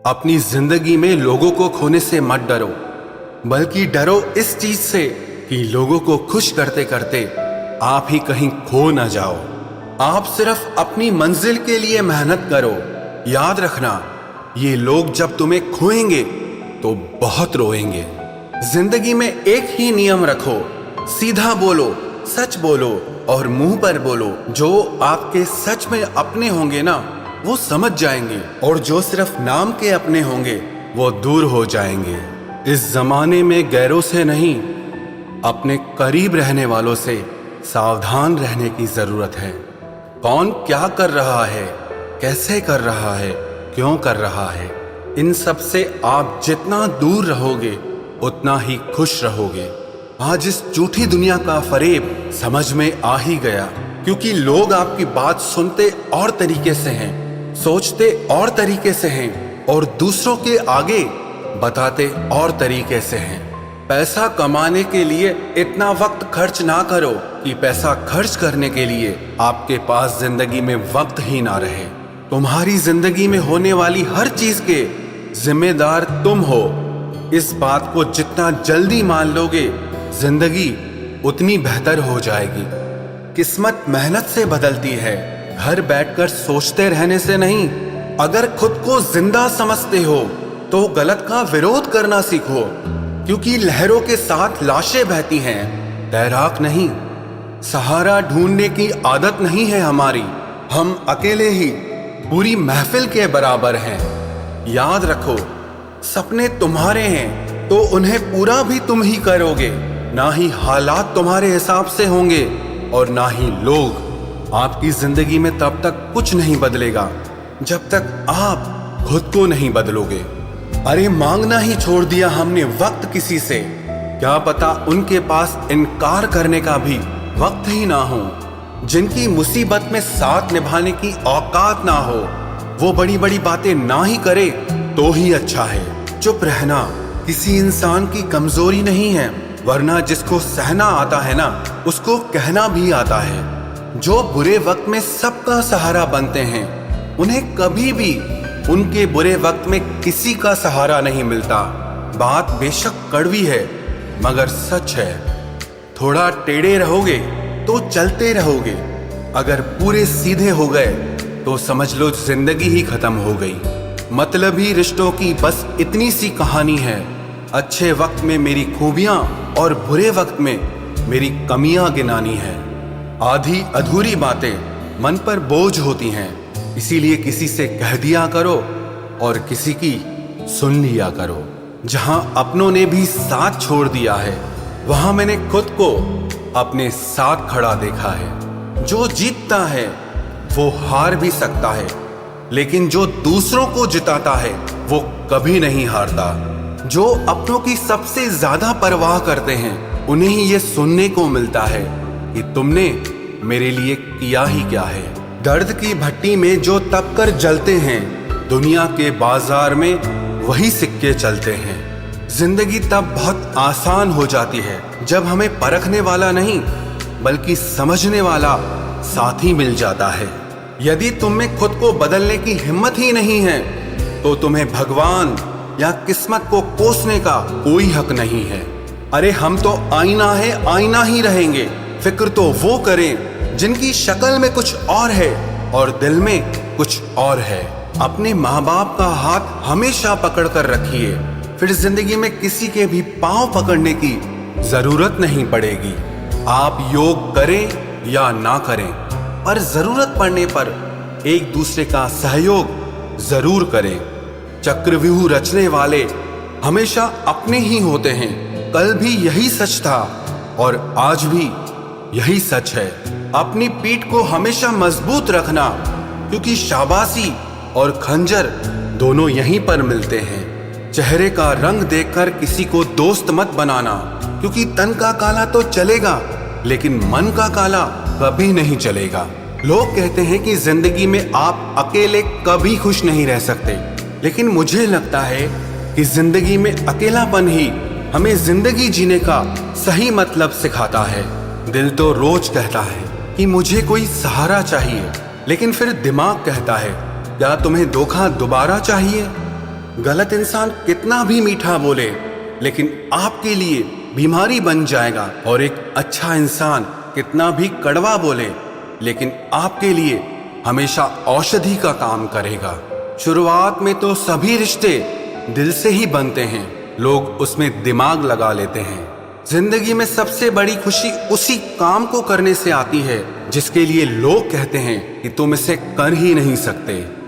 अपनी जिंदगी में लोगों को खोने से मत डरो, बल्कि डरो इस चीज से कि लोगों को खुश करते करते आप ही कहीं खो न जाओ। आप सिर्फ अपनी मंजिल के लिए मेहनत करो। याद रखना, ये लोग जब तुम्हें खोएंगे तो बहुत रोएंगे। जिंदगी में एक ही नियम रखो, सीधा बोलो, सच बोलो और मुंह पर बोलो। जो आपके सच में अपने होंगे ना, वो समझ जाएंगे, और जो सिर्फ नाम के अपने होंगे वो दूर हो जाएंगे। इस जमाने में गैरों से नहीं, अपने करीब रहने वालों से सावधान रहने की जरूरत है। कौन क्या कर रहा है, कैसे कर रहा है, क्यों कर रहा है, इन सब से आप जितना दूर रहोगे उतना ही खुश रहोगे। आज इस झूठी दुनिया का फरेब समझ में आ ही गया, क्योंकि लोग आपकी बात सुनते और तरीके से हैं, सोचते और तरीके से हैं और दूसरों के आगे बताते और तरीके से हैं। पैसा कमाने के लिए इतना वक्त खर्च ना करो कि पैसा खर्च करने के लिए आपके पास जिंदगी में वक्त ही ना रहे। तुम्हारी जिंदगी में होने वाली हर चीज के जिम्मेदार तुम हो। इस बात को जितना जल्दी मान लोगे, जिंदगी उतनी बेहतर हो जाएगी। किस्मत मेहनत से बदलती है, घर बैठकर सोचते रहने से नहीं। अगर खुद को जिंदा समझते हो तो गलत का विरोध करना सीखो, क्योंकि लहरों के साथ लाशें बहती हैं, तैराक नहीं। सहारा ढूंढने की आदत नहीं है हमारी, हम अकेले ही पूरी महफिल के बराबर हैं। याद रखो, सपने तुम्हारे हैं तो उन्हें पूरा भी तुम ही करोगे। ना ही हालात तुम्हारे हिसाब से होंगे और ना ही लोग। आपकी जिंदगी में तब तक कुछ नहीं बदलेगा जब तक आप खुद को नहीं बदलोगे। अरे मांगना ही छोड़ दिया हमने वक्त किसी से, क्या पता उनके पास इनकार करने का भी वक्त ही ना हो। जिनकी मुसीबत में साथ निभाने की औकात ना हो, वो बड़ी बड़ी बातें ना ही करे तो ही अच्छा है। चुप रहना किसी इंसान की कमजोरी नहीं है, वरना जिसको सहना आता है ना, उसको कहना भी आता है। जो बुरे वक्त में सबका सहारा बनते हैं, उन्हें कभी भी उनके बुरे वक्त में किसी का सहारा नहीं मिलता। बात बेशक कड़वी है मगर सच है। थोड़ा टेढ़े रहोगे तो चलते रहोगे, अगर पूरे सीधे हो गए तो समझ लो जिंदगी ही खत्म हो गई। मतलबी रिश्तों की बस इतनी सी कहानी है। अच्छे वक्त में मेरी खूबियां और बुरे वक्त में मेरी कमियां गिनानी है। आधी अधूरी बातें मन पर बोझ होती हैं, इसीलिए किसी से कह दिया करो और किसी की सुन लिया करो। जहां अपनों ने भी साथ छोड़ दिया है, वहां मैंने खुद को अपने साथ खड़ा देखा है। जो जीतता है वो हार भी सकता है, लेकिन जो दूसरों को जिताता है वो कभी नहीं हारता। जो अपनों की सबसे ज्यादा परवाह करते हैं, उन्हें ही ये सुनने को मिलता है कि तुमने मेरे लिए किया ही क्या है। दर्द की भट्टी में जो तप कर जलते हैं, दुनिया के बाजार में वही सिक्के चलते हैं। जिंदगी तब बहुत आसान हो जाती है जब हमें परखने वाला नहीं बल्कि समझने वाला साथी मिल जाता है। यदि तुम में खुद को बदलने की हिम्मत ही नहीं है तो तुम्हें भगवान या किस्मत को कोसने का कोई हक नहीं है। अरे हम तो आईना है, आईना ही रहेंगे। फिक्र तो वो करें जिनकी शक्ल में कुछ और है और दिल में कुछ और है। अपने माँ बाप का हाथ हमेशा पकड़ कर रखिए, फिर जिंदगी में किसी के भी पांव पकड़ने की जरूरत नहीं पड़ेगी। आप योग करें या ना करें, पर जरूरत पड़ने पर एक दूसरे का सहयोग जरूर करें। चक्रव्यूह रचने वाले हमेशा अपने ही होते हैं। कल भी यही सच था और आज भी यही सच है। अपनी पीठ को हमेशा मजबूत रखना, क्योंकि शाबाशी और खंजर दोनों यहीं पर मिलते हैं। चेहरे का रंग देखकर किसी को दोस्त मत बनाना, क्योंकि तन का काला तो चलेगा लेकिन मन का काला कभी नहीं चलेगा। लोग कहते हैं कि जिंदगी में आप अकेले कभी खुश नहीं रह सकते, लेकिन मुझे लगता है कि जिंदगी में अकेलापन ही हमें जिंदगी जीने का सही मतलब सिखाता है। दिल तो रोज कहता है कि मुझे कोई सहारा चाहिए, लेकिन फिर दिमाग कहता है क्या तुम्हें धोखा दोबारा चाहिए। गलत इंसान कितना भी मीठा बोले लेकिन आपके लिए बीमारी बन जाएगा, और एक अच्छा इंसान कितना भी कड़वा बोले लेकिन आपके लिए हमेशा औषधि का काम करेगा। शुरुआत में तो सभी रिश्ते दिल से ही बनते हैं, लोग उसमें दिमाग लगा लेते हैं। जिंदगी में सबसे बड़ी खुशी उसी काम को करने से आती है जिसके लिए लोग कहते हैं कि तुम इसे कर ही नहीं सकते।